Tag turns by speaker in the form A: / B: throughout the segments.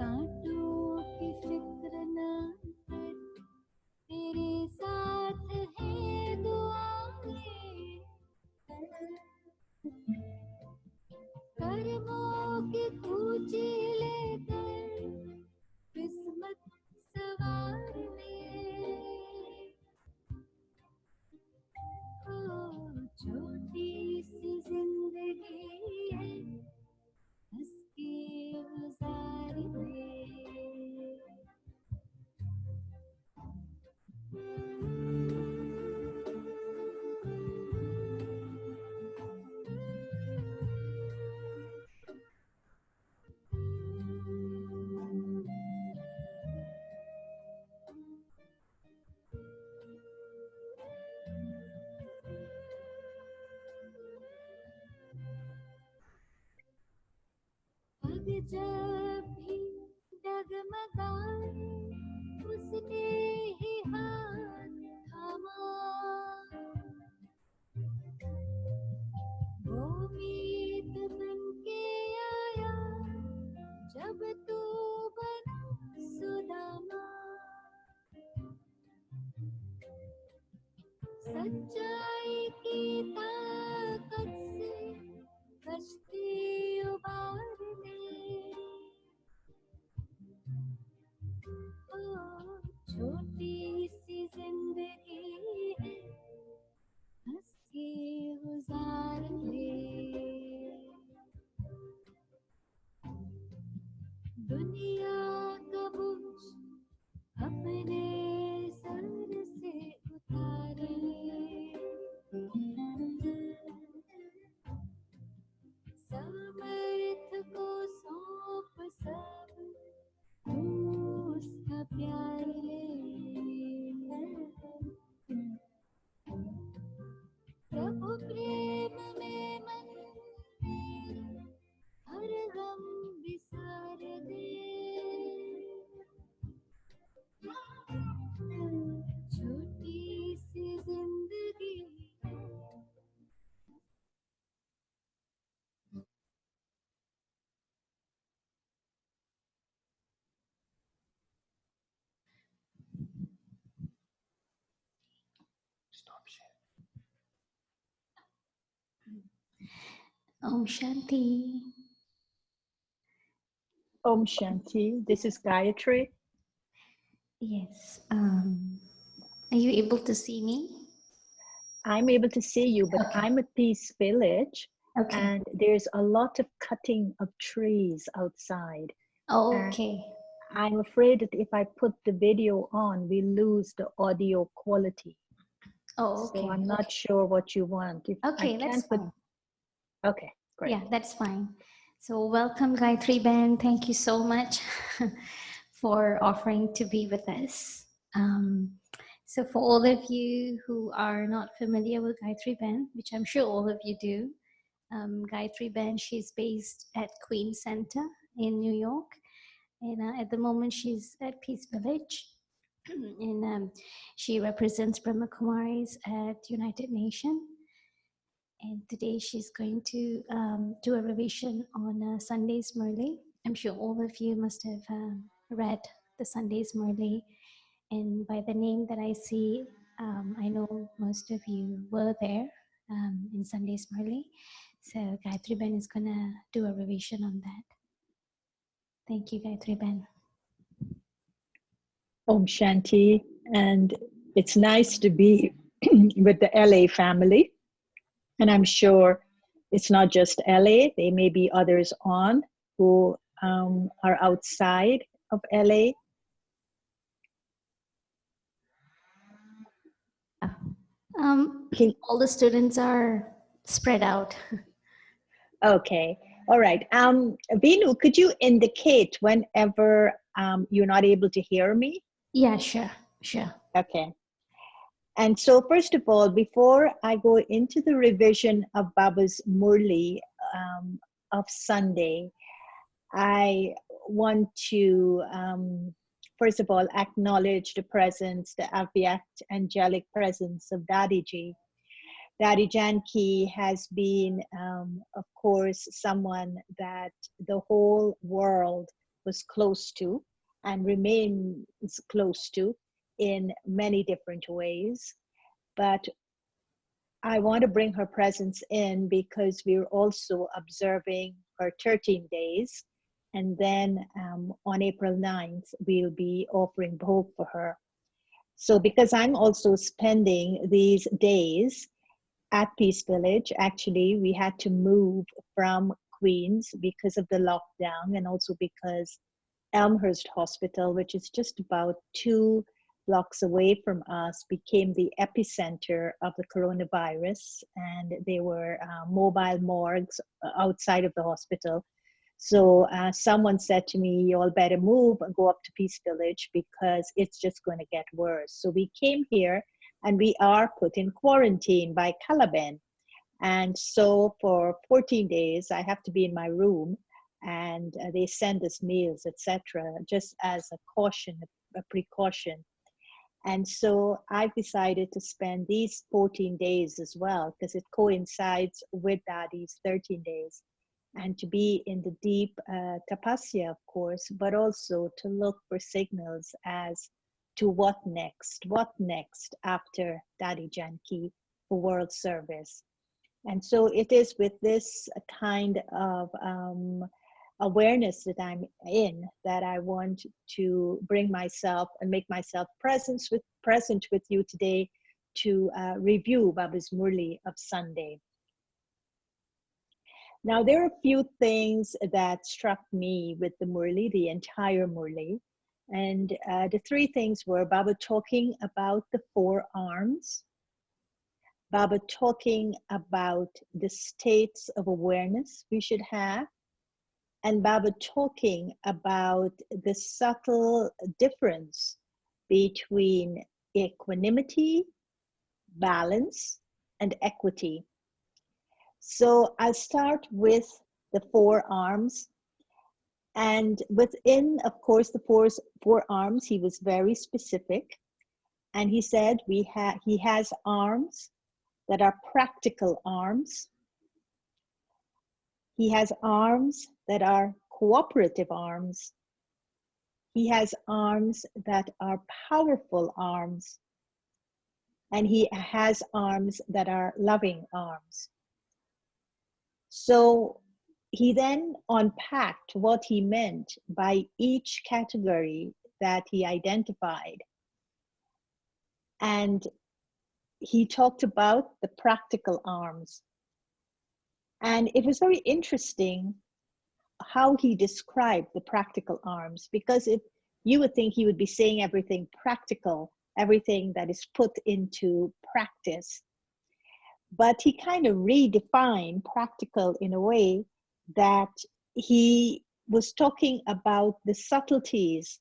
A: कांटों की फिक्र न कर, तेरे साथ है दुआएं, कर्मों की पूंजी लेकर किस्मत सवार ले। ओ छोटी सी जिंदगी है, हंस के गुजार ले। पग जब भी डगमगाए, उसने ही हाथ थामा, वो मीत बन के आया जब तू बना सुदामा। सच्चाई की ताकत से कश्ती उबार ले। ओ छोटी सी जिंदगी है, हंस के गुजार ले। दुनिया का बोझ अपने सर से उतारे, समर्थ को सौंप सब तू उसका प्यार ले। प्रभु प्रेम में मन मेरा हर गम बिसार दे। छोटी सी जिंदगी है। Om Shanti.
B: Om Shanti. This is Gayatri.
A: Yes. Are you able to see me?
B: I'm able to see you, but
A: Okay.
B: I'm at Peace Village,
A: Okay.
B: and there's a lot of cutting of trees outside.
A: Okay.
B: And I'm afraid that if I put the video on, we lose the audio quality.
A: Oh, okay.
B: So I'm not sure what you want. If
A: Okay,
B: I
A: that's
B: can't put...
A: fine.
B: Okay, great.
A: Yeah, that's fine. So welcome, Gayatri Ben. Thank you so much for offering to be with us. So for all of you who are not familiar with Gayatri Ben, which I'm sure all of you do, Gayatri Ben, she's based at Queen Center in New York. And at the moment she's at Peace Village. And she represents Brahma Kumaris at United Nations. And today she's going to do a revision on Sunday's Murli. I'm sure all of you must have read the Sunday's Murli. And by the name that I see, I know most of you were there in Sunday's Murli. So Gayatri Ben is going to do a revision on that. Thank you, Gayatri Ben.
B: Om Shanti. And it's nice to be with the LA family. And I'm sure it's not just LA, there may be others on who are outside of LA.
A: All the students are spread out.
B: Okay, all right. Vinu, could you indicate whenever you're not able to hear me?
A: Yeah, sure.
B: Okay. And so first of all, before I go into the revision of Baba's Murli of Sunday, I want to, first of all, acknowledge the presence, the Avyakt angelic presence of Dadiji. Daddy Janki has been, of course, someone that the whole world was close to and remains close to in many different ways. But I want to bring her presence in because we're also observing her 13 days. And then on April 9th, we'll be offering Bhog for her. So because I'm also spending these days at Peace Village, actually, we had to move from Queens because of the lockdown and also because Elmhurst Hospital, which is just about 2 blocks away from us, became the epicenter of the coronavirus. And there were mobile morgues outside of the hospital. So someone said to me, you all better move and go up to Peace Village because it's just going to get worse. So we came here and we are put in quarantine by Calaban. And so for 14 days, I have to be in my room, and they send us meals, etc., just as a caution, a precaution. And so I've decided to spend these 14 days as well, because it coincides with Daddy's 13 days, and to be in the deep tapasya, of course, but also to look for signals as to what next after Daddy Janki for world service. And so it is with this kind of awareness that I'm in that I want to bring myself and make myself present with you today to review Baba's Murli of Sunday. Now, there are a few things that struck me with the Murli, the entire Murli. And the 3 things were Baba talking about the 4 arms, Baba talking about the states of awareness we should have, and Baba talking about the subtle difference between equanimity, balance, and equity. So I'll start with the 4 arms. And within, of course, the 4 arms, he was very specific. And he said he has arms that are practical arms. He has arms that are cooperative arms. He has arms that are powerful arms. And he has arms that are loving arms. So he then unpacked what he meant by each category that he identified. And he talked about the practical arms. And it was very interesting how he described the practical arms, because you would think he would be saying everything practical, everything that is put into practice. But he kind of redefined practical in a way that he was talking about the subtleties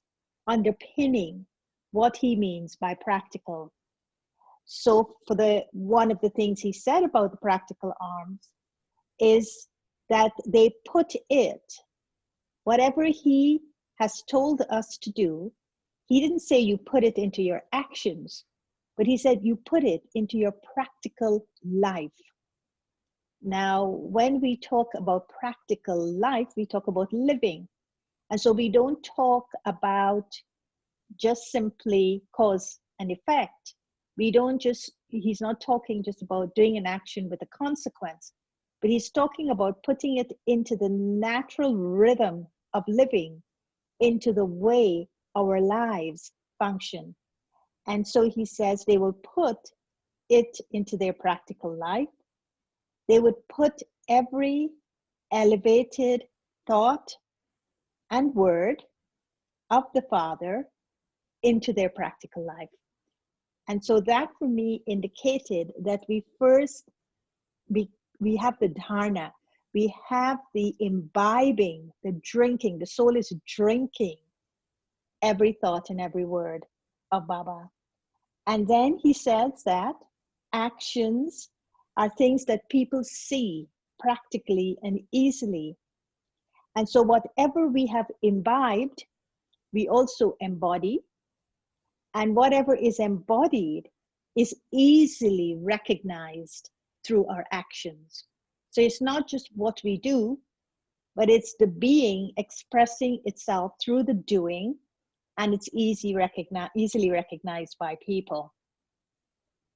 B: underpinning what he means by practical. So one of the things he said about the practical arms is that they put it, whatever he has told us to do, he didn't say you put it into your actions, but he said you put it into your practical life. Now, when we talk about practical life, we talk about living. And so we don't talk about just simply cause and effect. He's not talking just about doing an action with a consequence, but he's talking about putting it into the natural rhythm of living, into the way our lives function. And so he says they will put it into their practical life. They would put every elevated thought and word of the Father into their practical life. And so that for me indicated that we have the dharna, we have the imbibing, the drinking, the soul is drinking every thought and every word of Baba. And then he says that actions are things that people see practically and easily. And so whatever we have imbibed, we also embody. And whatever is embodied is easily recognized through our actions. So it's not just what we do, but it's the being expressing itself through the doing, and it's easily recognized by people.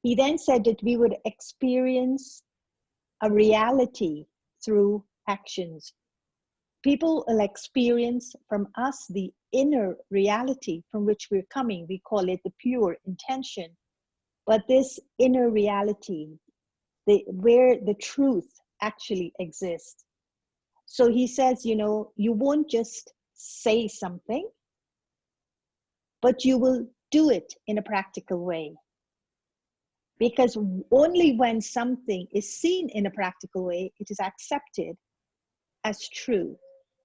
B: He then said that we would experience a reality through actions. People will experience from us the inner reality from which we're coming. We call it the pure intention. But this inner reality, where the truth actually exists. So he says, you won't just say something, but you will do it in a practical way. Because only when something is seen in a practical way, it is accepted as true.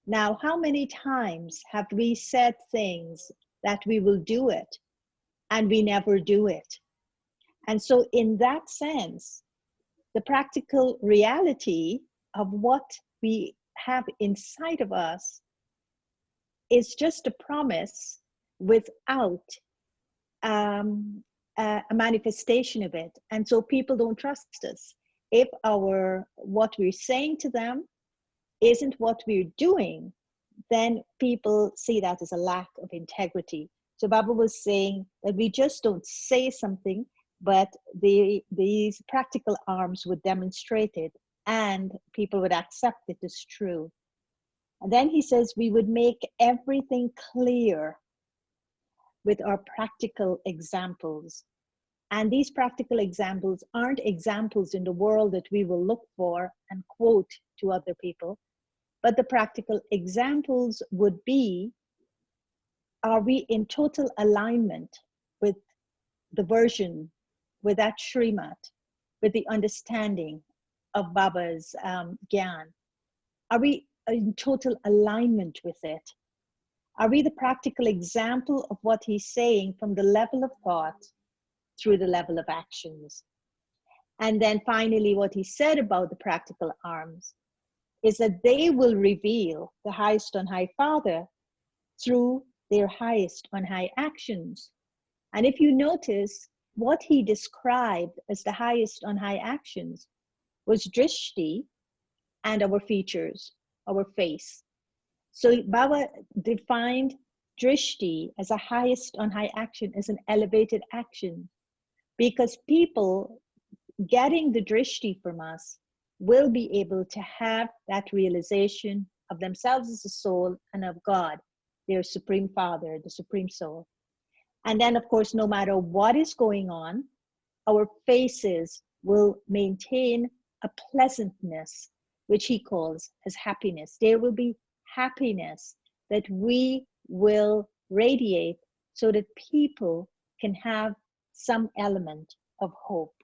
B: Now, how many times have we said things that we will do it and we never do it? And so in that sense, the practical reality of what we have inside of us is just a promise without a manifestation of it. And so people don't trust us. If what we're saying to them isn't what we're doing, then people see that as a lack of integrity. So Baba was saying that we just don't say something, but these practical arms would demonstrate it and people would accept it as true. And then he says we would make everything clear with our practical examples. And these practical examples aren't examples in the world that we will look for and quote to other people, but the practical examples would be, are we in total alignment with the version, with that Srimat, with the understanding of Baba's Gyan? Are we in total alignment with it? Are we the practical example of what he's saying from the level of thought through the level of actions? And then finally, what he said about the practical arms is that they will reveal the highest on high Father through their highest on high actions. And if you notice, what he described as the highest on high actions was drishti and our features, our face. So Baba defined drishti as a highest on high action, as an elevated action, because people getting the drishti from us will be able to have that realization of themselves as a soul and of God, their Supreme Father, the Supreme Soul. And then, of course, no matter what is going on, our faces will maintain a pleasantness, which he calls as happiness. There will be happiness that we will radiate so that people can have some element of hope.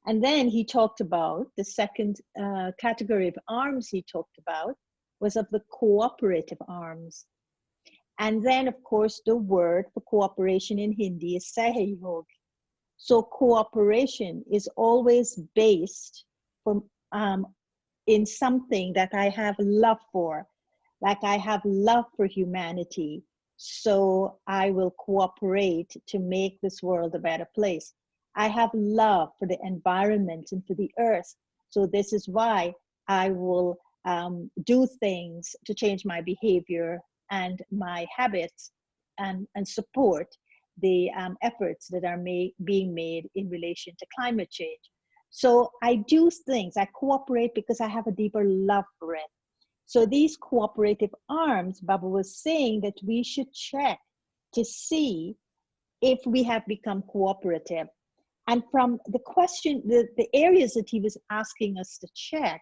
B: And then he talked about the second category of arms he talked about was of the cooperative arms. And then, of course, the word for cooperation in Hindi is sahyog. So cooperation is always based in something that I have love for, like I have love for humanity. So I will cooperate to make this world a better place. I have love for the environment and for the earth. So this is why I will do things to change my behavior and my habits and support the efforts that are being made in relation to climate change. So I do things, I cooperate because I have a deeper love for it. So these cooperative arms, Baba was saying that we should check to see if we have become cooperative. And from the question, the areas that he was asking us to check,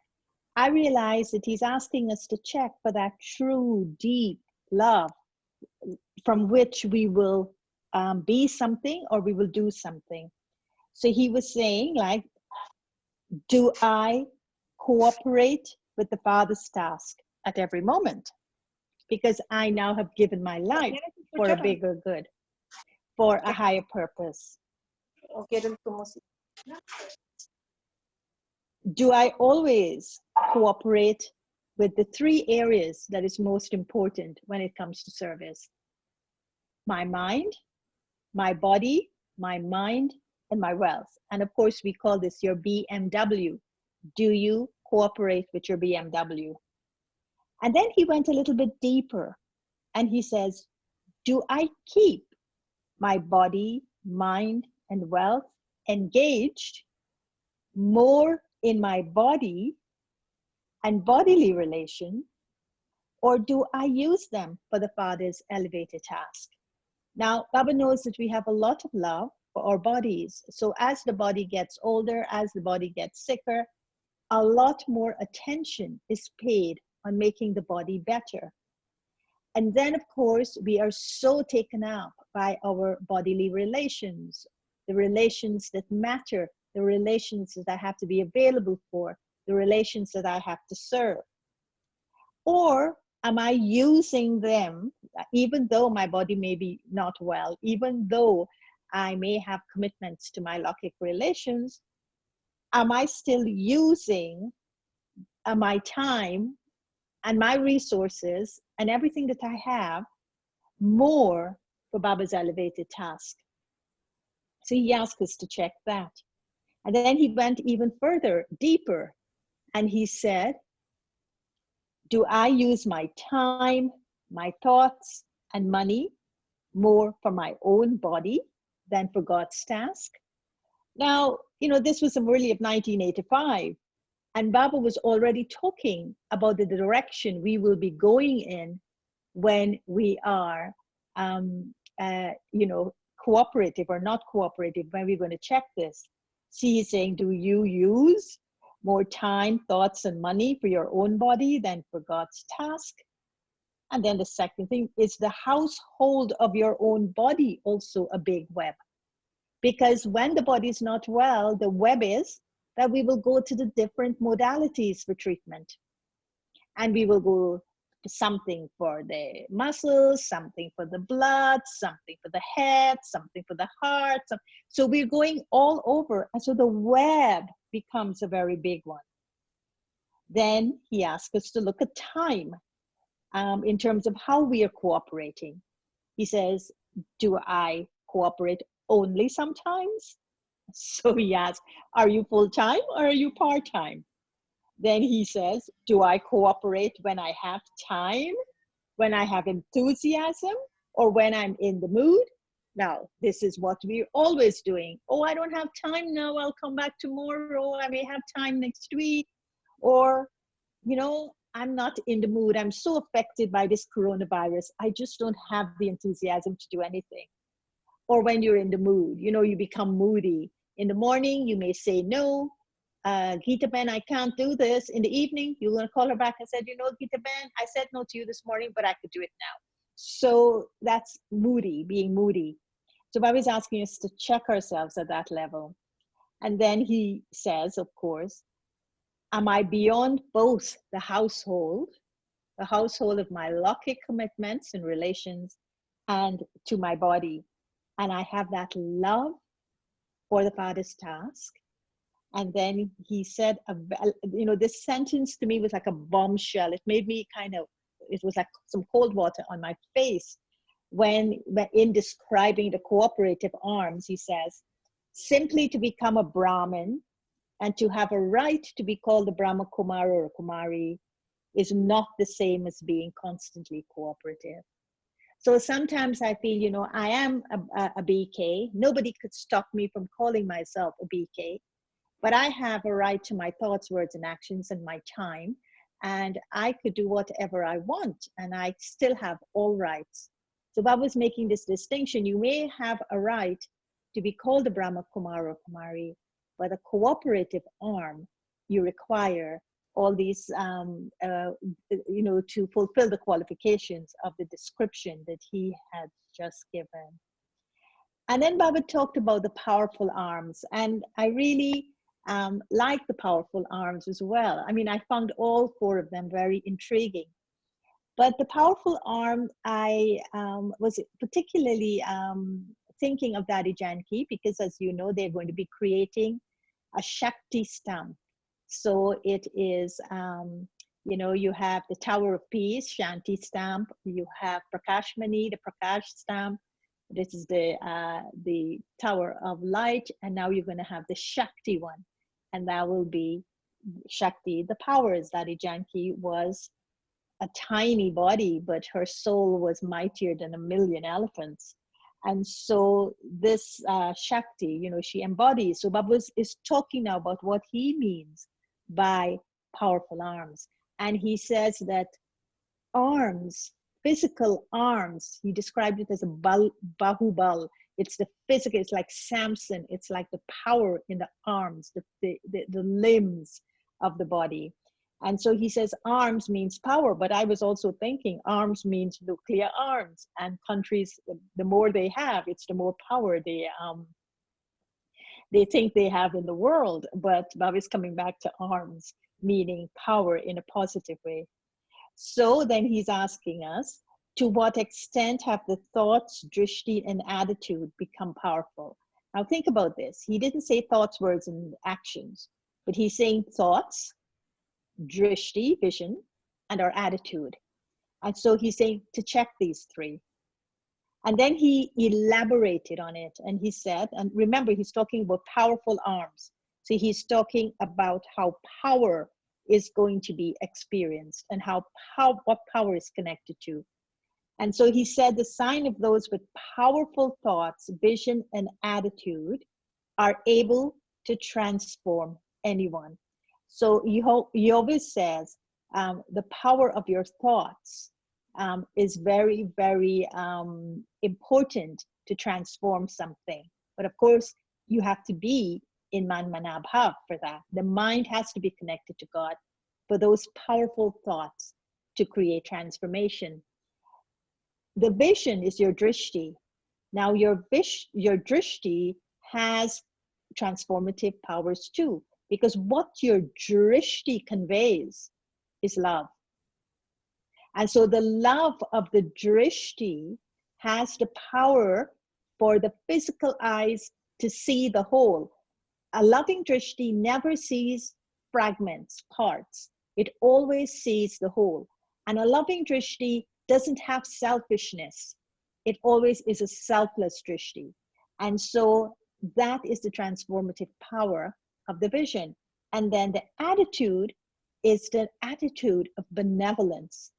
B: I realized that he's asking us to check for that true, deep love from which we will be something or we will do something. So he was saying, like, do I cooperate with the Father's task at every moment? Because I now have given my life for a bigger good, for a higher purpose. Do I always cooperate with the three areas that is most important when it comes to service? My mind, my body, my mind, and my wealth. And of course, we call this your BMW. Do you cooperate with your BMW? And then he went a little bit deeper and he says, do I keep my body, mind, and wealth engaged more in my body and bodily relation, or do I use them for the Father's elevated task? Now, Baba knows that we have a lot of love for our bodies. So as the body gets older, as the body gets sicker, a lot more attention is paid on making the body better. And then, of course, we are so taken up by our bodily relations, the relations that matter, the relations that I have to be available for, the relations that I have to serve. Or am I using them, even though my body may be not well, even though I may have commitments to my Lokik relations, am I still using my time and my resources and everything that I have more for Baba's elevated task? So he asked us to check that. And then he went even further, deeper, and he said, do I use my time, my thoughts, and money more for my own body than for God's task? Now, this was the Murli of 1985, and Baba was already talking about the direction we will be going in when we are, cooperative or not cooperative, when we're going to check this. See, he's saying, do you use more time, thoughts, and money for your own body than for God's task? And then the second thing is the household of your own body, also a big web. Because when the body is not well, the web is that we will go to the different modalities for treatment. And we will go to something for the muscles, something for the blood, something for the head, something for the heart. So we're going all over. And so the web becomes a very big one. Then he asked us to look at time in terms of how we are cooperating. He says, do I cooperate only sometimes? So he asked, are you full-time or are you part-time? Then he says, do I cooperate when I have time, when I have enthusiasm, or when I'm in the mood? Now, this is what we're always doing. Oh, I don't have time now, I'll come back tomorrow. I may have time next week. Or, I'm not in the mood. I'm so affected by this coronavirus. I just don't have the enthusiasm to do anything. Or when you're in the mood, you become moody. In the morning, you may say no. Gita Ben, I can't do this. In the evening, you're going to call her back and said, Gita Ben, I said no to you this morning, but I could do it now. So that's moody, being moody. So Baba is asking us to check ourselves at that level. And then he says, of course, am I beyond both the household of my Lokik commitments and relations, and to my body? And I have that love for the Father's task. And then he said, this sentence to me was like a bombshell. It made me it was like some cold water on my face when in describing the cooperative arms, he says, simply to become a Brahmin and to have a right to be called a Brahma Kumara or Kumari is not the same as being constantly cooperative. So sometimes I feel, I am a BK. Nobody could stop me from calling myself a BK. But I have a right to my thoughts, words, and actions and my time. And I could do whatever I want. And I still have all rights. So Baba was making this distinction. You may have a right to be called a Brahma Kumara or Kumari, but a cooperative arm, you require all these, to fulfill the qualifications of the description that he had just given. And then Baba talked about the powerful arms. And I really like the powerful arms as well. I mean, I found all four of them very intriguing. But the powerful arm, I was particularly thinking of Daddy Janki, because as you know, they're going to be creating a Shakti stamp. So it is, you have the Tower of Peace, Shanti stamp. You have Prakashmani, the Prakash stamp. This is the Tower of Light. And now you're going to have the Shakti one. And that will be Shakti, the powers. Daddy Janki was a tiny body, but her soul was mightier than a million elephants. And so this Shakti, she embodies. So Babu is talking now about what he means by powerful arms. And he says that arms, physical arms, he described it as a bahubal. It's the physical, it's like Samson, it's like the power in the arms, the limbs of the body. And so he says arms means power, but I was also thinking arms means nuclear arms, and countries, the more they have, it's the more power they think they have in the world. But Bob is coming back to arms, meaning power in a positive way. So then he's asking us, to what extent have the thoughts, drishti, and attitude become powerful? Now think about this. He didn't say thoughts, words, and actions, but he's saying thoughts, drishti, vision, and our attitude. And so he's saying to check these three. And then he elaborated on it, and he said, and remember, he's talking about powerful arms. So he's talking about how power is going to be experienced and what power is connected to. And so he said the sign of those with powerful thoughts, vision, and attitude are able to transform anyone. So he always says the power of your thoughts is very, very important to transform something. But of course, you have to be in Man Manabhav for that. The mind has to be connected to God for those powerful thoughts to create transformation. The vision is your drishti. Now your drishti has transformative powers too, because what your drishti conveys is love. And so the love of the drishti has the power for the physical eyes to see the whole. A loving drishti never sees fragments, parts. It always sees the whole. And a loving drishti doesn't have selfishness. It always is a selfless drishti. And so that is the transformative power of the vision. And then the attitude is the attitude of benevolence.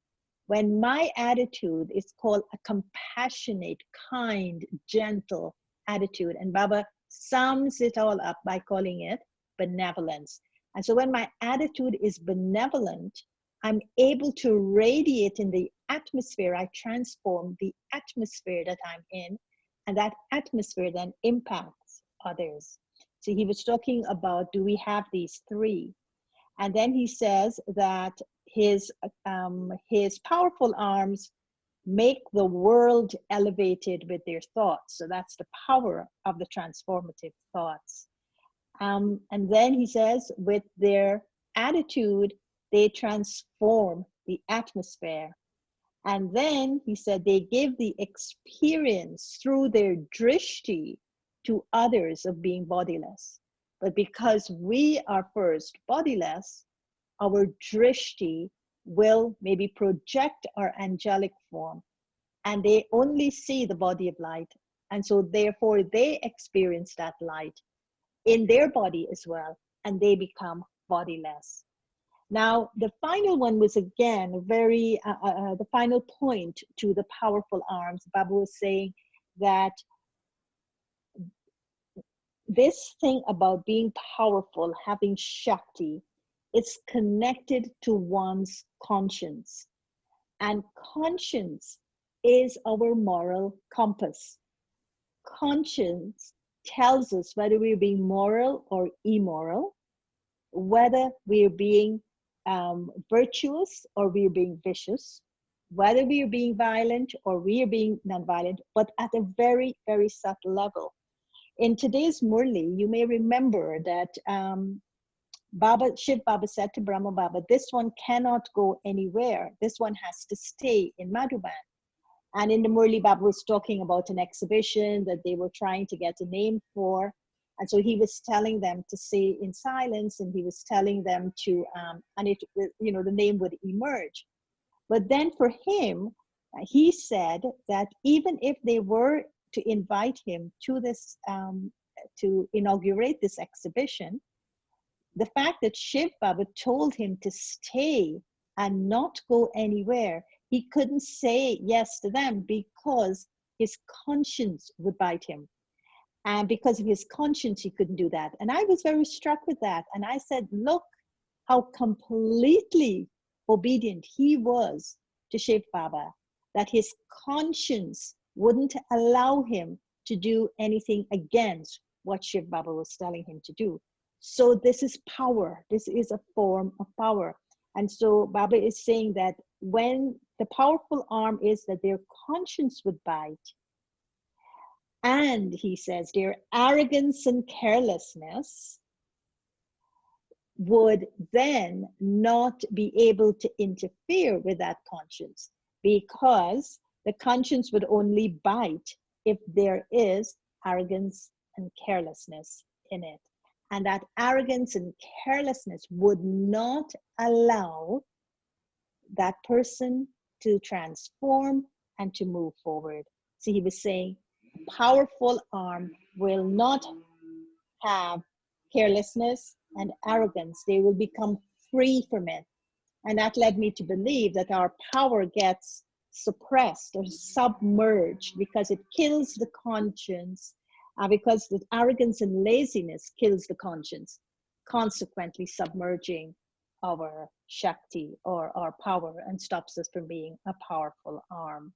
B: When my attitude is called a compassionate, kind, gentle attitude, and Baba sums it all up by calling it benevolence. And so when my attitude is benevolent, I'm able to radiate in the atmosphere. I transform the atmosphere that I'm in, and that atmosphere then impacts others. So he was talking about, do we have these three? And then he says that his powerful arms make the world elevated with their thoughts. So that's the power of the transformative thoughts. And then he says, with their attitude, they transform the atmosphere. And then he said they give the experience through their drishti to others of being bodiless. But because we are first bodiless, our drishti will maybe project our angelic form, and they only see the body of light. And so therefore they experience that light in their body as well, and they become bodiless. Now, the final one was again the final point to the powerful arms. Babu was saying that this thing about being powerful, having Shakti, it's connected to one's conscience. And conscience is our moral compass. Conscience tells us whether we're being moral or immoral, whether we're being virtuous or we're being vicious, whether we're being violent or we're being nonviolent, but at a very, very subtle level. In today's Murli, you may remember that Shiv Baba said to Brahma Baba, this one cannot go anywhere. This one has to stay in Madhuban. And in the Murli, Baba was talking about an exhibition that they were trying to get a name for. And so he was telling them to stay in silence, and he was telling them to, the name would emerge. But then for him, he said that even if they were to invite him to this, to inaugurate this exhibition, the fact that Shiv Baba told him to stay and not go anywhere, he couldn't say yes to them because his conscience would bite him. And because of his conscience, he couldn't do that. And I was very struck with that. And I said, look how completely obedient he was to Shiv Baba, that his conscience wouldn't allow him to do anything against what Shiv Baba was telling him to do. So this is power. This is a form of power. And so Baba is saying that when the powerful arm is that their conscience would bite, and he says their arrogance and carelessness would then not be able to interfere with that conscience, because the conscience would only bite if there is arrogance and carelessness in it. And that arrogance and carelessness would not allow that person to transform and to move forward. So he was saying, a powerful arm will not have carelessness and arrogance. They will become free from it. And that led me to believe that our power gets suppressed or submerged because it kills the conscience, because the arrogance and laziness kills the conscience, consequently submerging our Shakti or our power and stops us from being a powerful arm.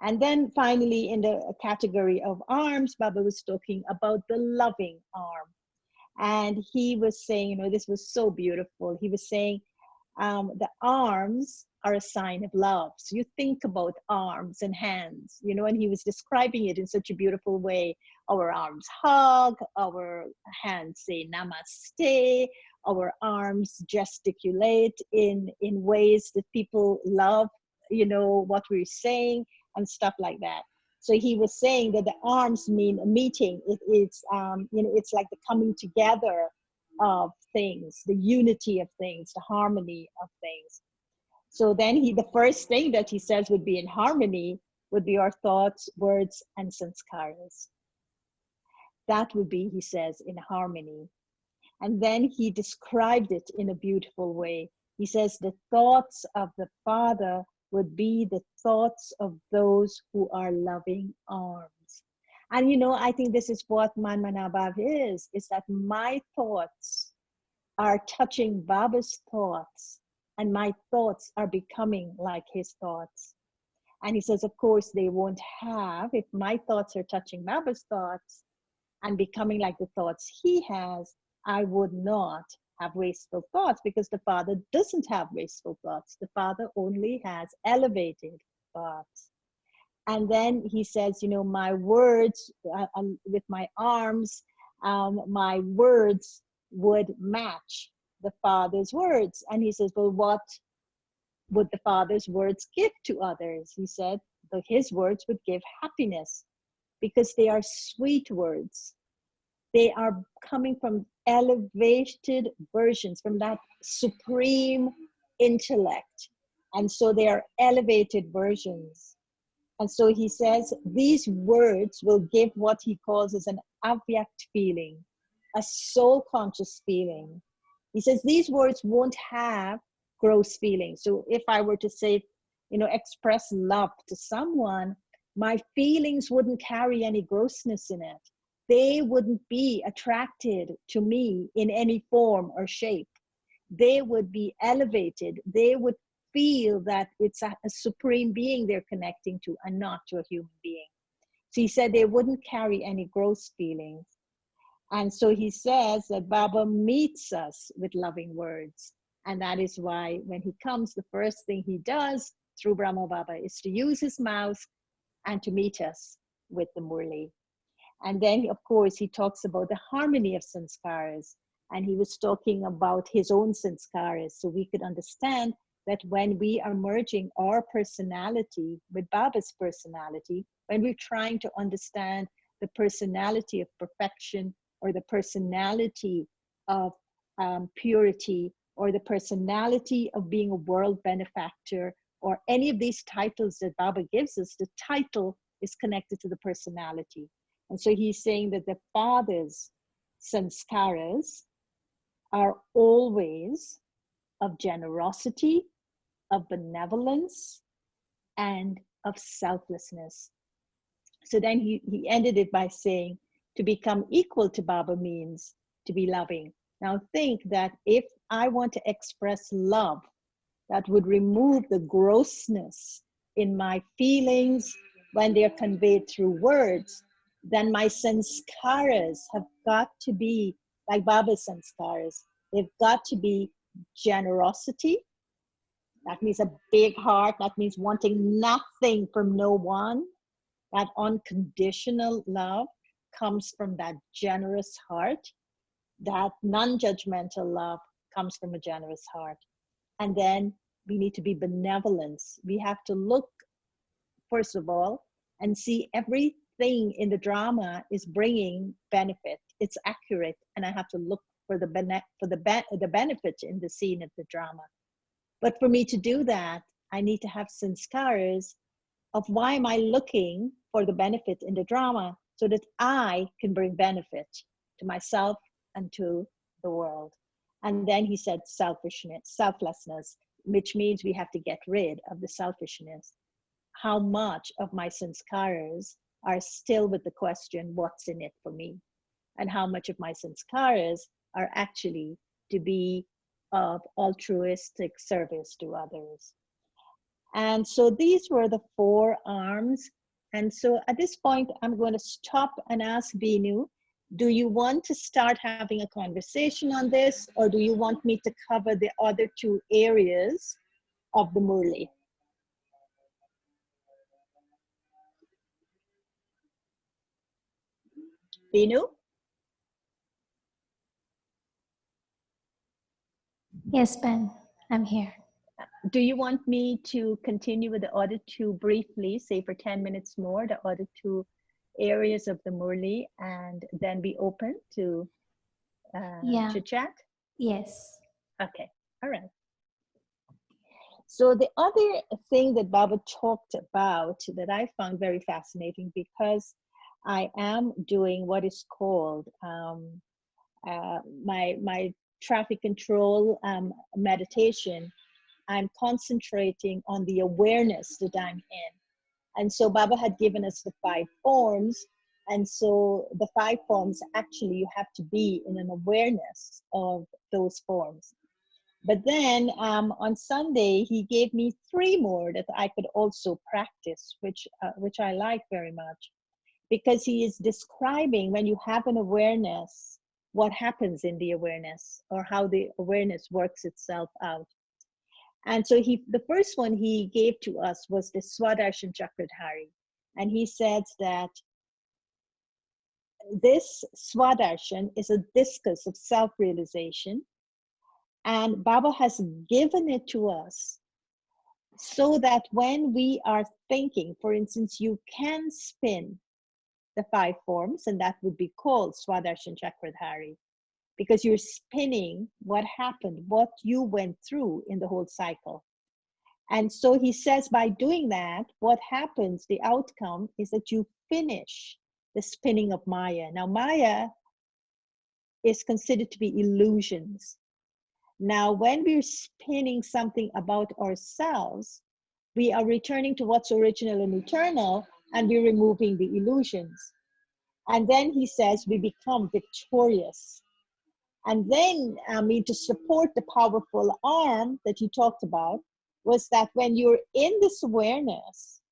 B: And then finally, in the category of arms, Baba was talking about the loving arm. And he was saying, you know, this was so beautiful. He was saying, the arms are a sign of love. So you think about arms and hands, you know, and he was describing it in such a beautiful way. Our arms hug, our hands say namaste, our arms gesticulate in ways that people love, you know, what we're saying and stuff like that. So he was saying that the arms mean a meeting. It's, you know, it's like the coming together of things, the unity of things, the harmony of things. So then the first thing that he says would be in harmony would be our thoughts, words, and sanskaras. That would be, he says, in harmony. And then he described it in a beautiful way. He says the thoughts of the Father would be the thoughts of those who are loving arms. And you know, I think this is what Manmanabhav is that my thoughts are touching Baba's thoughts, and my thoughts are becoming like his thoughts. And he says, of course, they won't have, if my thoughts are touching Baba's thoughts and becoming like the thoughts he has, I would not have wasteful thoughts, because the Father doesn't have wasteful thoughts. The Father only has elevated thoughts. And then he says, you know, my words with my arms, my words would match the Father's words. And he says, well, what would the Father's words give to others? He said, his words would give happiness, because they are sweet words. They are coming from elevated versions, from that supreme intellect. And so they are elevated versions. And so he says, these words will give what he calls as an Avyakt feeling, a soul conscious feeling. He says, these words won't have gross feelings. So if I were to say, you know, express love to someone, my feelings wouldn't carry any grossness in it. They wouldn't be attracted to me in any form or shape. They would be elevated. They would feel that it's a supreme being they're connecting to, and not to a human being. So he said they wouldn't carry any gross feelings. And so he says that Baba meets us with loving words. And that is why when he comes, the first thing he does through Brahma Baba is to use his mouth and to meet us with the Murli. And then, of course, he talks about the harmony of sanskaras. And he was talking about his own sanskaras, so we could understand that when we are merging our personality with Baba's personality, when we're trying to understand the personality of perfection, or the personality of purity, or the personality of being a world benefactor, or any of these titles that Baba gives us, the title is connected to the personality. And so he's saying that the Father's sanskaras are always of generosity, of benevolence, and of selflessness. So then he ended it by saying, to become equal to Baba means to be loving. Now think that if I want to express love, that would remove the grossness in my feelings when they're conveyed through words, then my sanskaras have got to be like Baba's sanskaras. They've got to be generosity. That means a big heart. That means wanting nothing from no one. That unconditional love comes from that generous heart. That non-judgmental love comes from a generous heart. And then we need to be benevolent. We have to look, first of all, and see everything in the drama is bringing benefit. It's accurate, and I have to look for the benefit in the scene of the drama. But for me to do that, I need to have sanskaras of why am I looking for the benefit in the drama, so that I can bring benefit to myself and to the world. And then he said selfishness, selflessness, which means we have to get rid of the selfishness. How much of my sanskaras are still with the question, what's in it for me? And how much of my sanskaras are actually to be of altruistic service to others. And so these were the 4 arms. And so at this point, I'm going to stop and ask Binu, do you want to start having a conversation on this, or do you want me to cover the other 2 areas of the Murli? Binu?
A: Yes, Ben, I'm here.
B: Do you want me to continue with the other 2 briefly, say for 10 minutes more, the other 2 areas of the Murli, and then be open to
A: Yeah,
B: chit chat?
A: yes.
B: Okay, all right. So the other thing that Baba talked about that I found very fascinating, because I am doing what is called my traffic control meditation, I'm concentrating on the awareness that I'm in. And so Baba had given us the 5 forms. And so the 5 forms, actually, you have to be in an awareness of those forms. But then on Sunday, he gave me 3 more that I could also practice, which I like very much, because he is describing when you have an awareness, what happens in the awareness, or how the awareness works itself out. And so the first one he gave to us was the Swadershan Chakradhari. And he says that this Swadershan is a discus of self-realization. And Baba has given it to us so that when we are thinking, for instance, you can spin the 5 forms, and that would be called Swadershan Chakradhari, because you're spinning what happened, what you went through in the whole cycle. And so he says by doing that, what happens, the outcome is that you finish the spinning of Maya. Now, Maya is considered to be illusions. Now, when we're spinning something about ourselves, we are returning to what's original and eternal, and we're removing the illusions. And then he says we become victorious. And then, to support the powerful arm that he talked about, was that when you're in this awareness,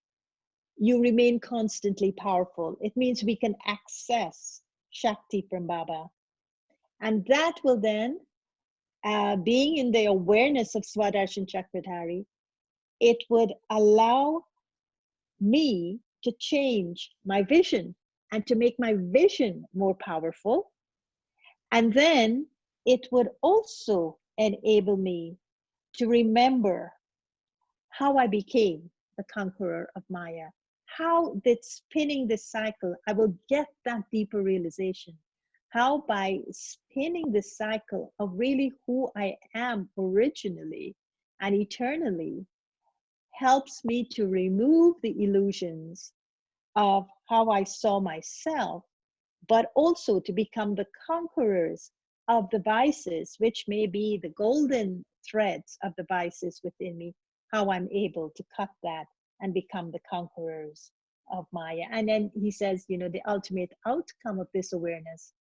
B: you remain constantly powerful. It means we can access Shakti from Baba. And that will then, being in the awareness of Swadershan Chakradhari, it would allow me to change my vision and to make my vision more powerful. And then it would also enable me to remember how I became the conqueror of Maya. How that spinning this cycle, I will get that deeper realization. How by spinning this cycle of really who I am originally and eternally helps me to remove the illusions of how I saw myself, but also to become the conquerors of the vices, which may be the golden threads of the vices within me, how I'm able to cut that and become the conquerors of Maya. And then he says, the ultimate outcome of this awareness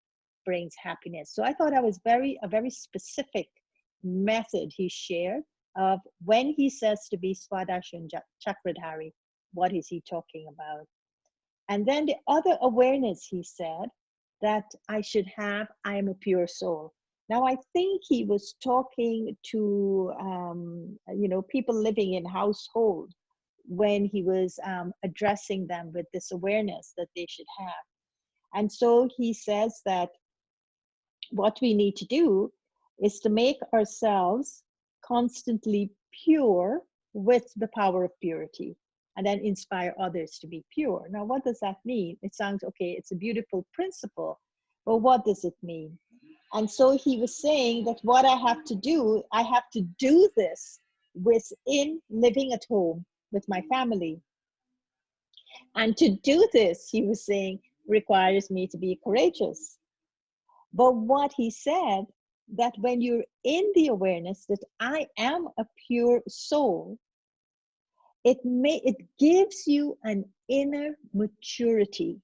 B: brings happiness. So I thought that was a very specific method he shared of when he says to be Swadharshana Chakradhari, what is he talking about? And then the other awareness he said that I should have, I am a pure soul. Now I think he was talking to people living in household when he was addressing them with this awareness that they should have. And so he says that what we need to do is to make ourselves constantly pure with the power of purity and then inspire others to be pure. Now, what does that mean? It sounds okay, it's a beautiful principle, but what does it mean? And so he was saying that what I have to do this within living at home with my family. And to do this, he was saying, requires me to be courageous. But what he said, that when you're in the awareness that I am a pure soul, it gives you an inner maturity.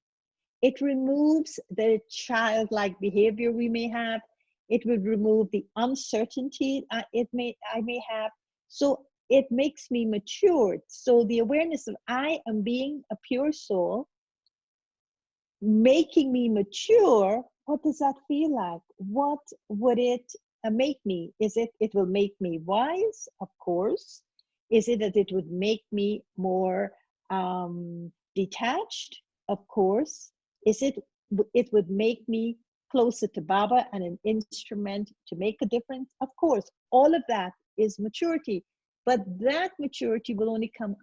B: It removes the childlike behavior we may have. It would remove the uncertainty I may have. So it makes me matured. So the awareness of I am being a pure soul, making me mature, what does that feel like? What would it make me? Is it will make me wise? Of course. Is it that it would make me more detached? Of course. Is it would make me closer to Baba and an instrument to make a difference? Of course. All of that is maturity. But that maturity will only come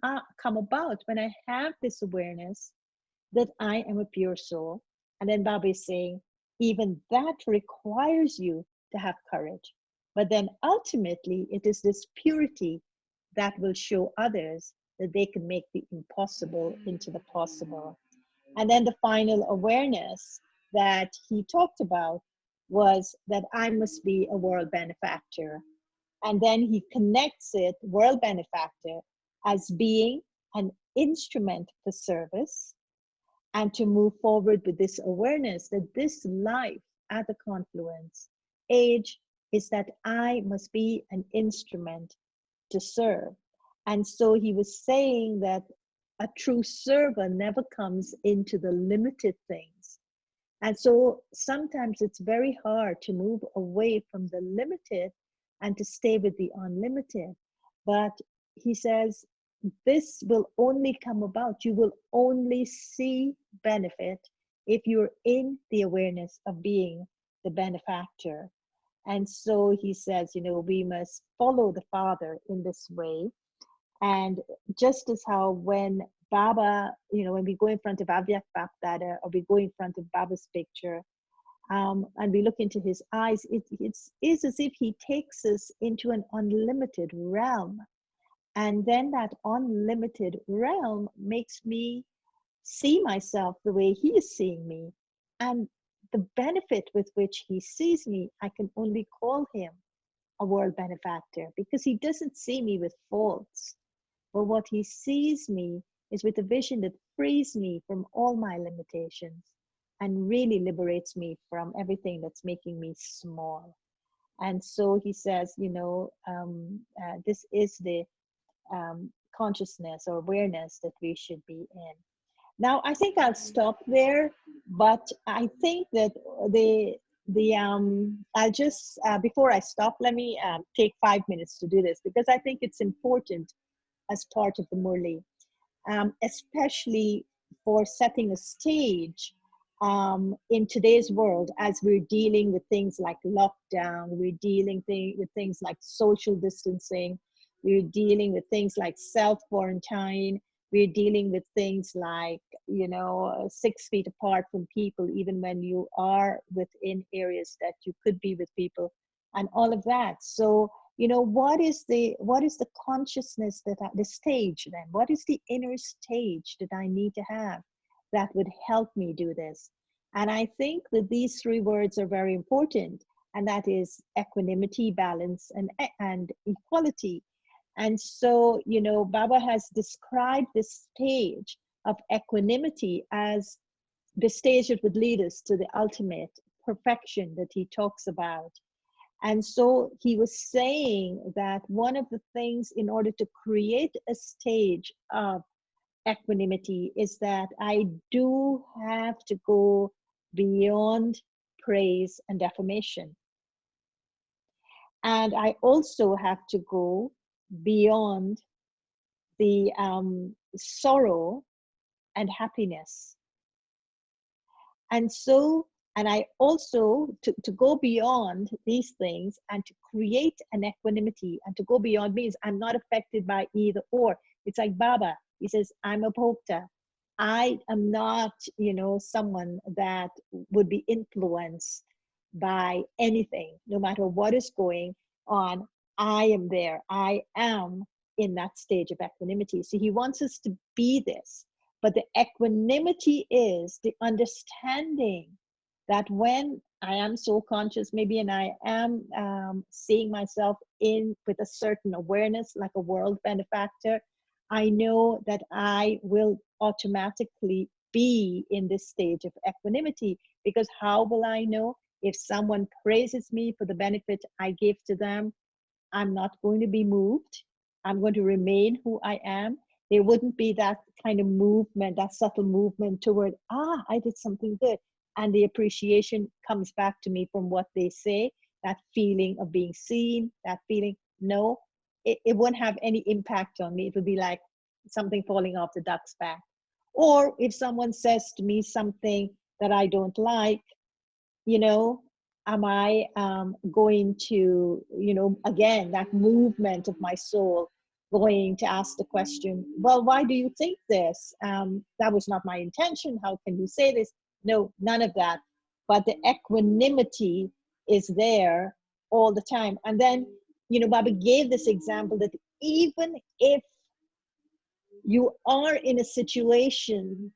B: about when I have this awareness that I am a pure soul. And then Baba is saying, even that requires you to have courage. But then ultimately, it is this purity that will show others that they can make the impossible into the possible. And then the final awareness that he talked about was that I must be a world benefactor. And then he connects it, world benefactor, as being an instrument for service, and to move forward with this awareness that this life at the confluence age is that I must be an instrument to serve. And so he was saying that a true server never comes into the limited things. And so sometimes it's very hard to move away from the limited and to stay with the unlimited. But he says, this will only come about. You will only see benefit if you're in the awareness of being the benefactor. And so he says, we must follow the Father in this way. And just as how when Baba, when we go in front of Avyakt Bapdada or we go in front of Baba's picture, and we look into his eyes, it is as if he takes us into an unlimited realm. And then that unlimited realm makes me see myself the way he is seeing me. And the benefit with which he sees me, I can only call him a world benefactor because he doesn't see me with faults. But what he sees me is with a vision that frees me from all my limitations and really liberates me from everything that's making me small. And so he says, this is the consciousness or awareness that we should be in. Now, I think I'll stop there, but I think that I'll just, before I stop, let me take 5 minutes to do this because I think it's important as part of the Murli, especially for setting a stage in today's world as we're dealing with things like lockdown, we're dealing with things like social distancing, we're dealing with things like self-quarantine, we're dealing with things like, 6 feet apart from people, even when you are within areas that you could be with people and all of that. So, what is the consciousness the stage then? What is the inner stage that I need to have that would help me do this? And I think that these 3 words are very important. and that is equanimity, balance, and equality. And so, Baba has described this stage of equanimity as the stage that would lead us to the ultimate perfection that he talks about. And so he was saying that one of the things in order to create a stage of equanimity is that I do have to go beyond praise and defamation. And I also have to go beyond the sorrow and happiness. And so, and I also, to go beyond these things and to create an equanimity, and to go beyond means I'm not affected by either or. It's like Baba, he says, I'm a bhokta. I am not, someone that would be influenced by anything, no matter what is going on. I am there. I am in that stage of equanimity. So he wants us to be this. But the equanimity is the understanding that when I am so conscious, maybe, and I am seeing myself in with a certain awareness, like a world benefactor, I know that I will automatically be in this stage of equanimity. Because how will I know? If someone praises me for the benefit I give to them, I'm not going to be moved. I'm going to remain who I am. There wouldn't be that kind of movement, that subtle movement toward, I did something good. And the appreciation comes back to me from what they say, that feeling of being seen, that feeling, no, it won't have any impact on me. It would be like something falling off the duck's back. Or if someone says to me something that I don't like, am I going to, again, that movement of my soul, going to ask the question, well, why do you think this? That was not my intention. How can you say this? No, none of that. But the equanimity is there all the time. And then, Baba gave this example that even if you are in a situation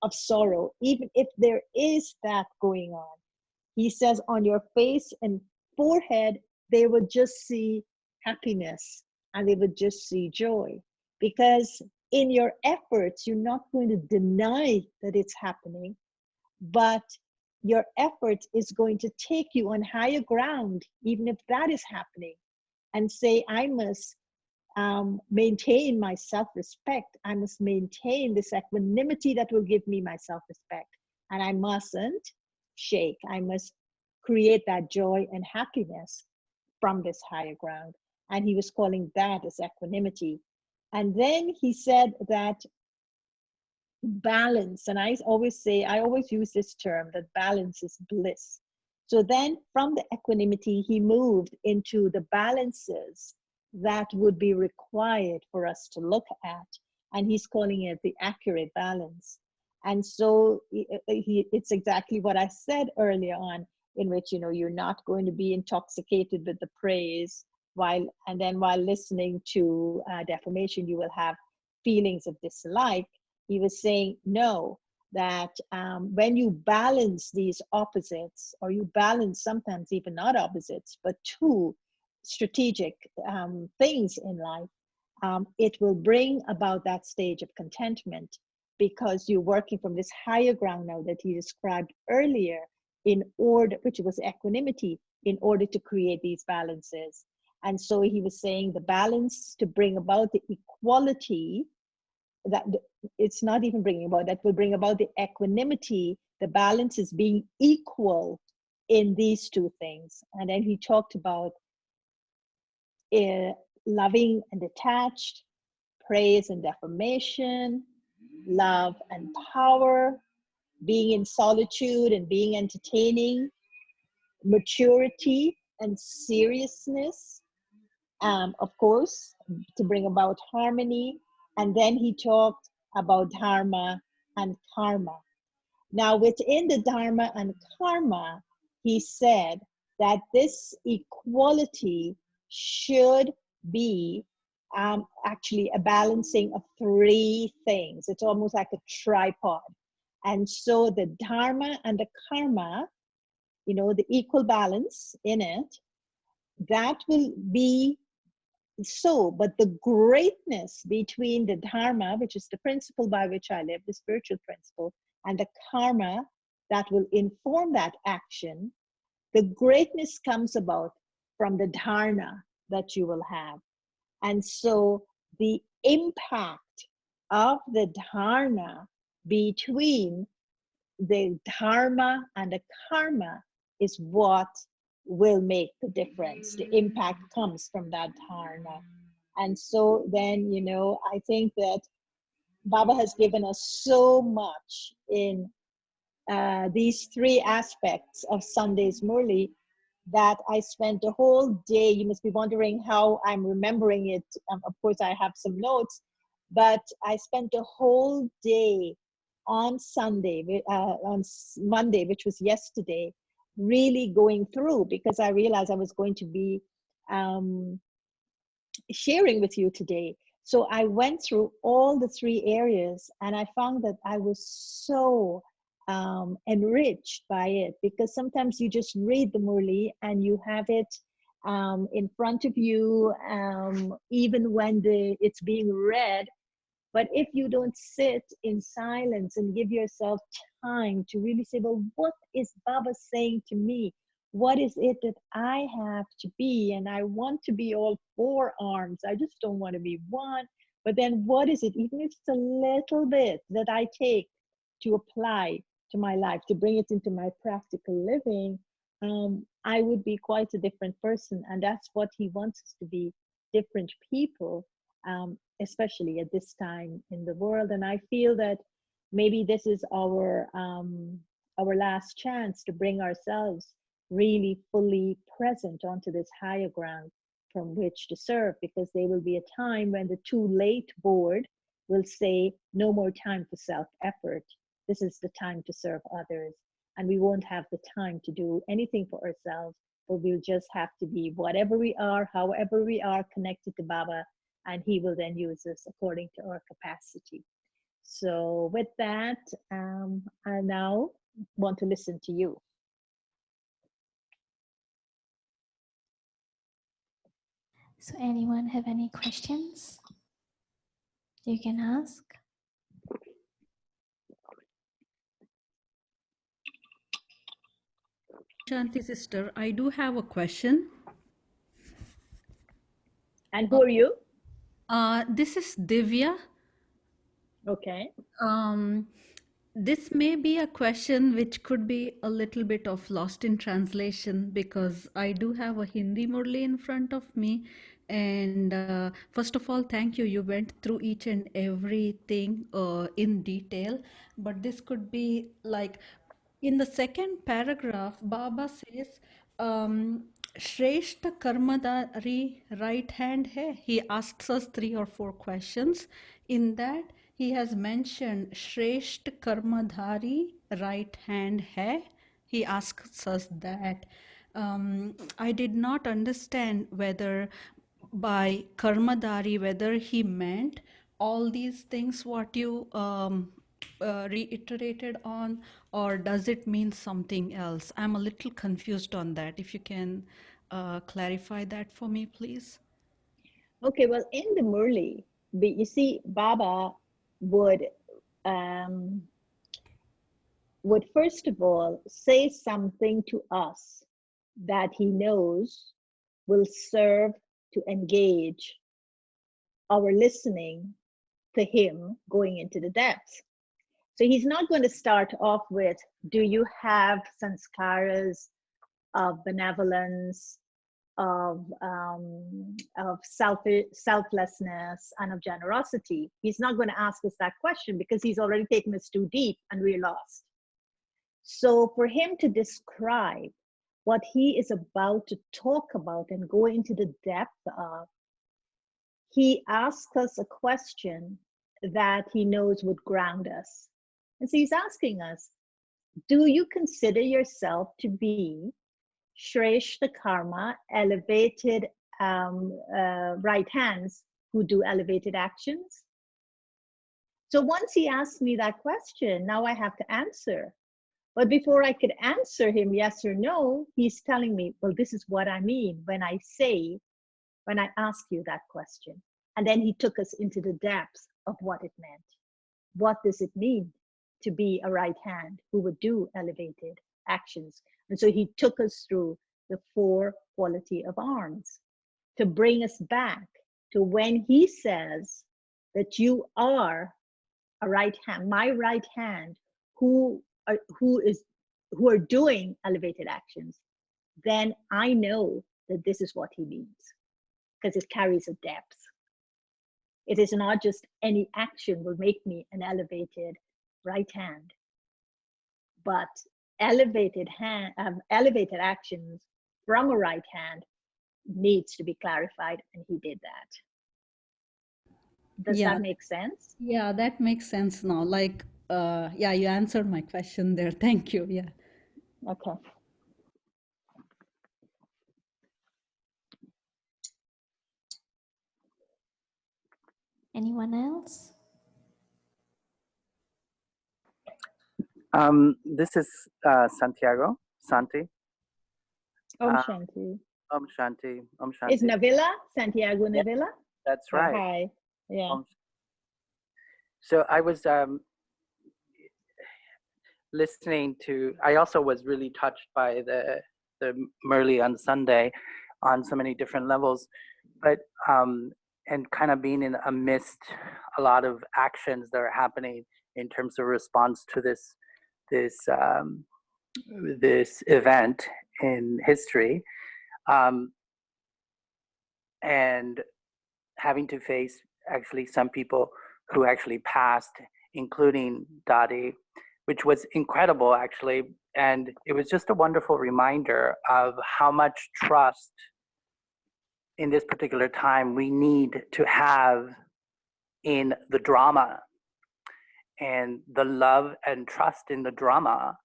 B: of sorrow, even if there is that going on, he says on your face and forehead, they would just see happiness and they would just see joy. Because in your efforts, you're not going to deny that it's happening, but your effort is going to take you on higher ground, even if that is happening, and say, I must maintain my self-respect. I must maintain this equanimity that will give me my self-respect. And I mustn't shake. I must create that joy and happiness from this higher ground. And he was calling that as equanimity. And then he said that balance, and I always use this term, that balance is bliss. So then from the equanimity, he moved into the balances that would be required for us to look at. And he's calling it the accurate balance. And so it's exactly what I said earlier on, in which, you're not going to be intoxicated with the praise and then while listening to defamation, you will have feelings of dislike. He was saying, no, that when you balance these opposites, or you balance sometimes even not opposites, but two strategic things in life, it will bring about that stage of contentment, because you're working from this higher ground now that he described earlier, in order, which was equanimity, in order to create these balances. And so he was saying the balance to bring about the equality, that it's not even bringing about, that will bring about the equanimity, the balance is being equal in these two things. And then he talked about loving and detached, praise and defamation, love and power, being in solitude and being entertaining, maturity and seriousness, of course, to bring about harmony. And then he talked about dharma and karma. Now, within the dharma and karma, he said that this equality should be actually a balancing of three things. It's almost like a tripod. And so the dharma and the karma, the equal balance in it, that will be so. But the greatness between the dharma, which is the principle by which I live, the spiritual principle, and the karma that will inform that action, the greatness comes about from the dharma that you will have. And so the impact of the dharma between the dharma and the karma is what will make the difference. The impact comes from that dharma. And so then, I think that Baba has given us so much in these three aspects of Sunday's Murli that I spent a whole day. You must be wondering how I'm remembering it. Of course, I have some notes, but I spent a whole day on Sunday, on Monday, which was yesterday, really going through, because I realized I was going to be sharing with you today. So I went through all the three areas, and I found that I was so enriched by it, because sometimes you just read the Murli and you have it in front of you, even when it's being read. But if you don't sit in silence and give yourself time to really say, well, what is Baba saying to me? What is it that I have to be? And I want to be all four arms. I just don't want to be one. But then what is it, even if it's a little bit, that I take to apply to my life, to bring it into my practical living, I would be quite a different person. And that's what he wants us to be, different people, especially at this time in the world. And I feel that maybe this is our last chance to bring ourselves really fully present onto this higher ground from which to serve, because there will be a time when the too late board will say, no more time for self-effort. This is the time to serve others. And we won't have the time to do anything for ourselves, but we'll just have to be whatever we are, however we are, connected to Baba, and he will then use us according to our capacity. So with that, I now want to listen to you.
A: So anyone have any questions? You can ask.
C: Shanti sister, I do have a question.
B: And who are you?
C: This is Divya.
B: Okay.
C: Um, this may be a question which could be a little bit of lost in translation, because I do have a Hindi Murli in front of me. And first of all, thank you. You went through each and everything in detail. But this could be like, in the second paragraph, Baba says, Shreshta Karmadari right hand hai. He asks us 3 or 4 questions. In that, he has mentioned Shreshta Karmadhari right hand hai. He asks us that. I did not understand whether by Karmadari, whether he meant all these things what you reiterated on, or does it mean something else? I'm a little confused on that. If you can clarify that for me, please.
B: Okay, well, in the Murli, you see, Baba would um, would first of all say something to us that he knows will serve to engage our listening to him going into the depths. So he's not going to start off with, do you have sanskaras of benevolence, of selflessness, and of generosity? He's not going to ask us that question, because he's already taken us too deep and we're lost. So for him to describe what he is about to talk about and go into the depth of, he asks us a question that he knows would ground us. And so he's asking us, do you consider yourself to be Shreshta Karma, elevated right hands who do elevated actions? So once he asked me that question, now I have to answer. But before I could answer him yes or no, he's telling me, well, this is what I mean when I ask you that question. And then he took us into the depths of what it meant. What does it mean to be a right hand who would do elevated actions? And so he took us through the 4 quality of arms to bring us back to when he says that you are a right hand, my right hand, who are doing elevated actions, then I know that this is what he means, because it carries a depth. It is not just any action will make me an elevated right hand, but elevated actions from a right hand needs to be clarified, and he did that. Does
C: Yeah,
B: that make sense?
C: yeah, that makes sense now. Like, yeah, you answered my question there. Thank you. Yeah.
B: Okay.
A: Anyone else?
D: This is Santiago, Santi.
B: Om Shanti.
D: Om Shanti, Om
B: Is
D: Shanti.
B: Navilla, Santiago
D: Yeah,
B: Navilla?
D: that's
B: Oh,
D: right.
B: hi. Yeah.
D: So I was listening to, I also was really touched by the Murli on Sunday on so many different levels, but and kind of being in amidst a lot of actions that are happening in terms of response to this event in history, and having to face actually some people who actually passed, including Dadi, which was incredible actually. And it was just a wonderful reminder of how much trust in this particular time we need to have in the drama, and the love and trust in the drama,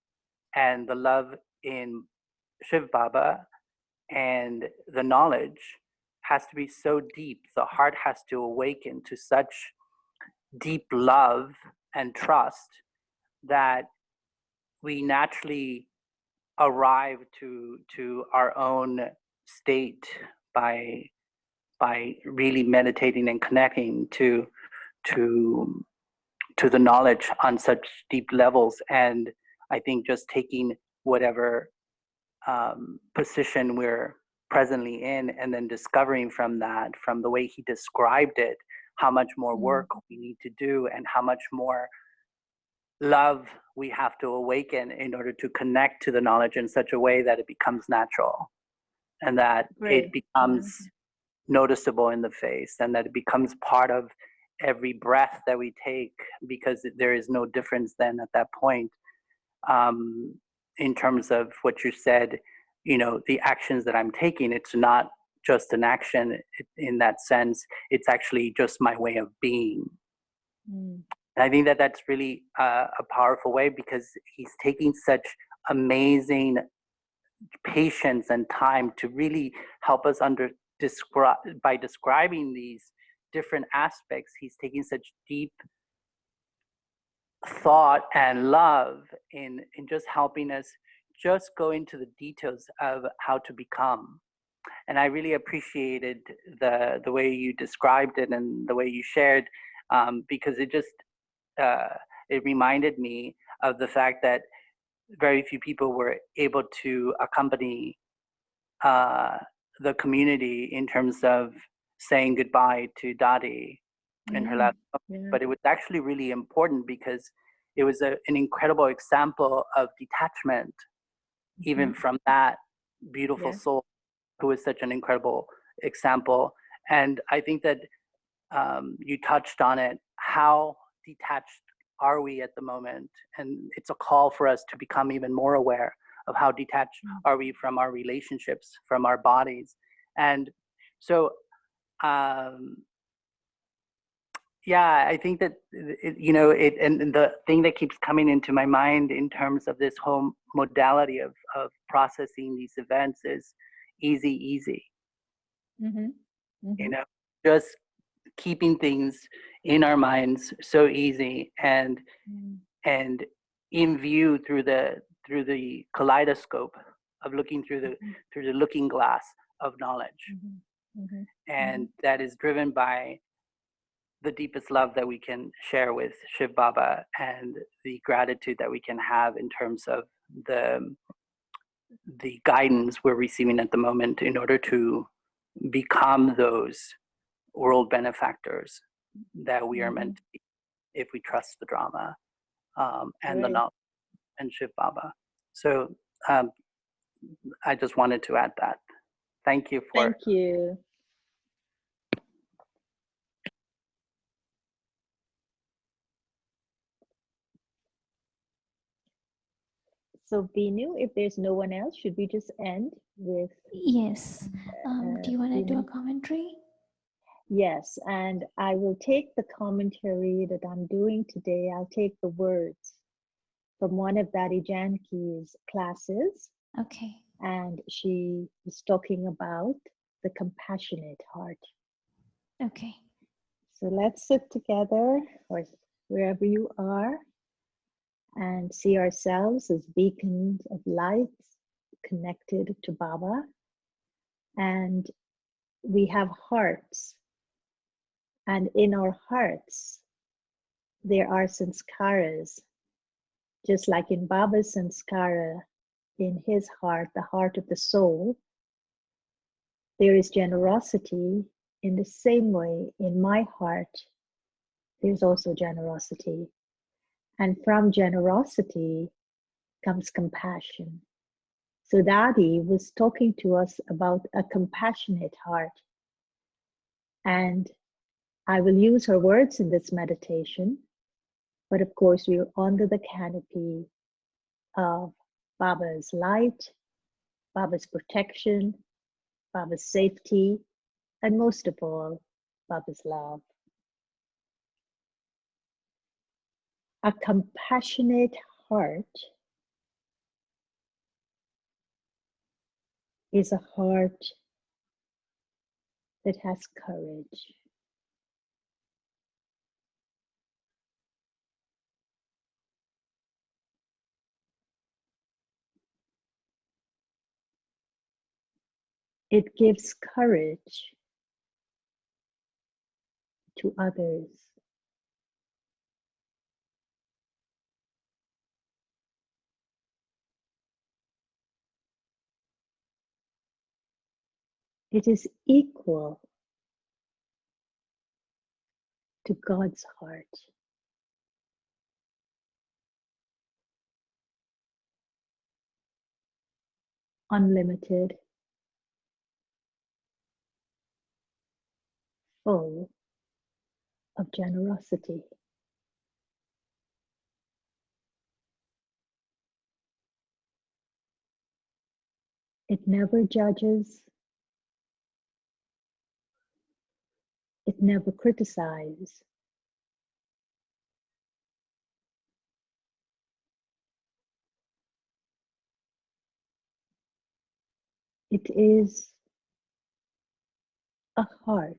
D: and the love in Shiv Baba, and the knowledge has to be so deep. The heart has to awaken to such deep love and trust that we naturally arrive to our own state by really meditating and connecting to the knowledge on such deep levels. And I think just taking whatever position we're presently in, and then discovering from that, from the way he described it, how much more work we need to do, and how much more love we have to awaken in order to connect to the knowledge in such a way that it becomes natural, and that it becomes noticeable in the face, and that it becomes part of every breath that we take, because there is no difference then at that point, in terms of what you said, you know, the actions that I'm taking. It's not just an action in that sense, it's actually just my way of being. I think that that's really a powerful way, because he's taking such amazing patience and time to really help us by describing these different aspects. He's taking such deep thought and love in just helping us just go into the details of how to become. And I really appreciated the way you described it and the way you shared, because it just it reminded me of the fact that very few people were able to accompany the community in terms of saying goodbye to Dadi in her last moment. But it was actually really important, because it was an incredible example of detachment, even from that beautiful soul who is such an incredible example. And I think that you touched on it, how detached are we at the moment? And it's a call for us to become even more aware of how detached are we from our relationships, from our bodies. And so, yeah, I think that, and the thing that keeps coming into my mind in terms of this whole modality of processing these events is easy. You know, just keeping things in our minds so easy, and in view through the through the kaleidoscope of looking through the looking glass of knowledge. And that is driven by the deepest love that we can share with Shiv Baba and the gratitude that we can have in terms of the guidance we're receiving at the moment in order to become those world benefactors that we are meant to be if we trust the drama and the knowledge and Shiv Baba. So I just wanted to add that. Thank you for.
B: Thank you. So Binu, if there's no one else, should we just end with?
A: Yes. Do you want to do a
B: Binu?
A: commentary?
B: Yes, and I will take the commentary that I'm doing today. I'll take the words from one of Daddy Janki's classes.
A: Okay.
B: And she was talking about the compassionate heart.
A: Okay.
B: So let's sit together or wherever you are and see ourselves as beacons of light connected to Baba. And we have hearts. And in our hearts, there are sanskaras. Just like in Baba's sanskara, in his heart, the heart of the soul, there is generosity. In the same way, in my heart, there's also generosity. And from generosity comes compassion. So Dadi was talking to us about a compassionate heart. And I will use her words in this meditation. But of course, we're under the canopy of Baba's light, Baba's protection, Baba's safety, and most of all, Baba's love. A compassionate heart is a heart that has courage. It gives courage to others. It is equal to God's heart. Unlimited, full of generosity. It never judges. It never criticizes. It is a heart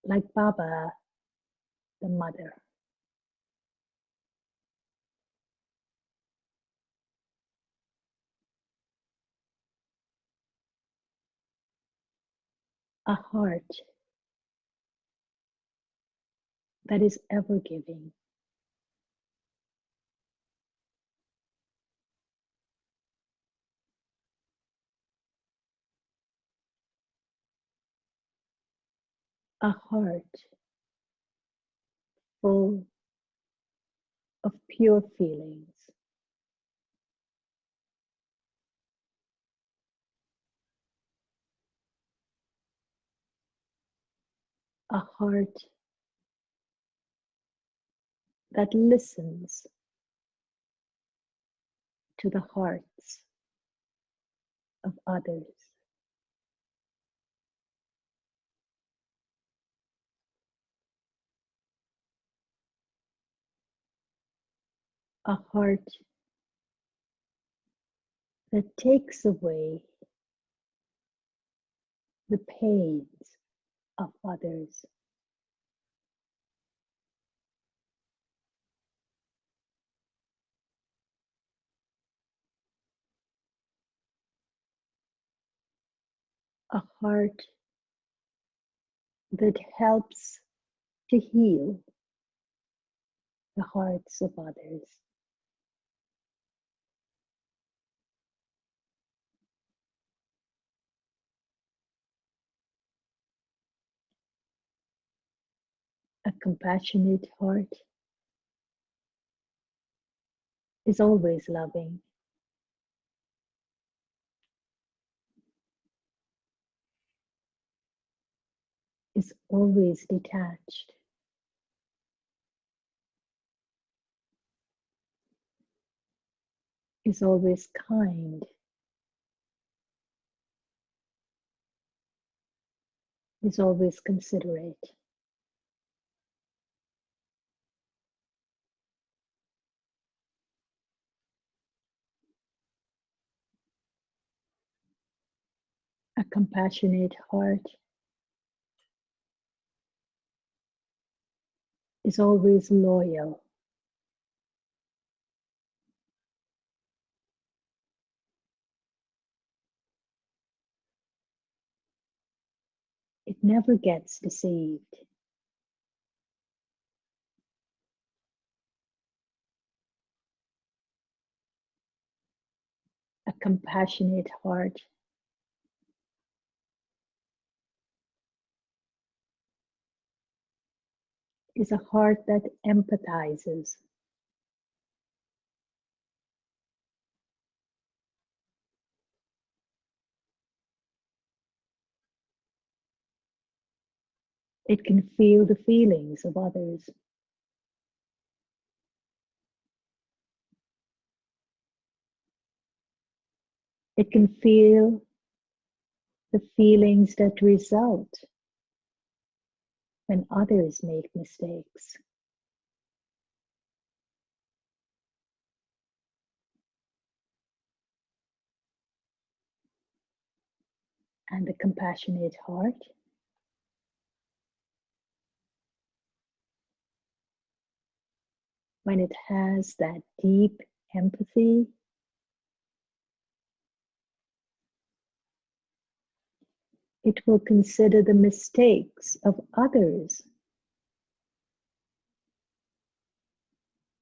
B: like Baba, the mother. A heart that is ever giving. A heart full of pure feelings. A heart that listens to the hearts of others. A heart that takes away the pains of others. a heart that helps to heal the hearts of others. A compassionate heart is always loving, is always detached, is always kind, is always considerate. A compassionate heart is always loyal. It never gets deceived. A compassionate heart is a heart that empathizes. It can feel the feelings of others. It can feel the feelings that result when others make mistakes. And a compassionate heart when it has that deep empathy, it will consider the mistakes of others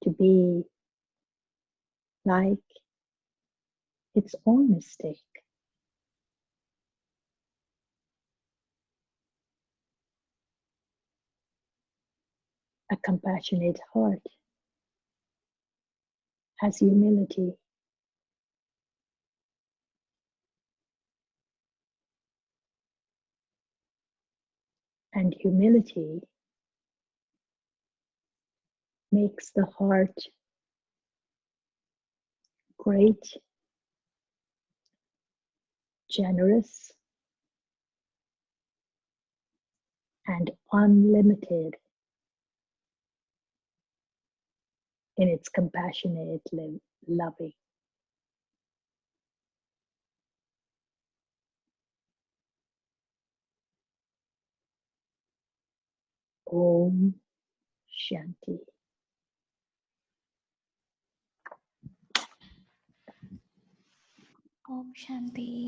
B: to be like its own mistake. A compassionate heart has humility. And humility makes the heart great, generous, and unlimited in its compassionate loving. Om Shanti.
A: Om Shanti.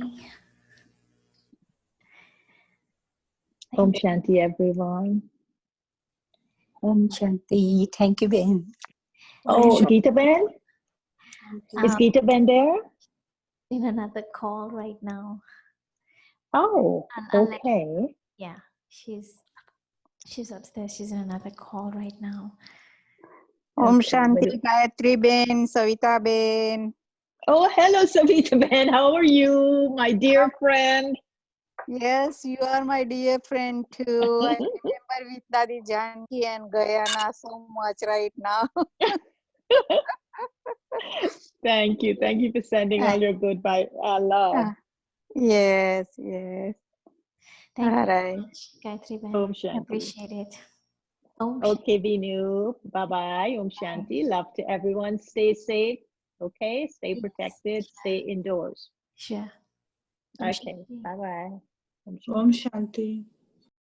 B: Om Shanti, everyone.
E: Om Shanti. Thank you, Ben.
B: Oh, Geeta Ben? Is Geeta Ben there?
A: In another call right now.
B: Oh,
A: Unless,
B: okay.
A: yeah, she's upstairs. She's in another call right now.
E: Om
B: Okay,
E: Shanti, Gayatri Ben, Savita Ben.
B: Oh, hello, Savita Ben. How are you, my dear friend?
E: Yes, you are my dear friend too. I remember with Dadi Janki and Gayana so much right now.
B: Thank you. Thank you for sending all your good love.
E: Yes, yes.
A: Thank
E: All
A: you
E: right.
A: so much, Gayatri Ben.
B: Om Shanti.
A: Appreciate it. Om
B: Okay, Vinu. Bye-bye. Om Shanti. Love to everyone. Stay safe. Okay? Stay protected. Stay indoors.
A: Sure. Om
B: Okay.
A: Shanti.
B: Bye-bye.
F: Om Shanti.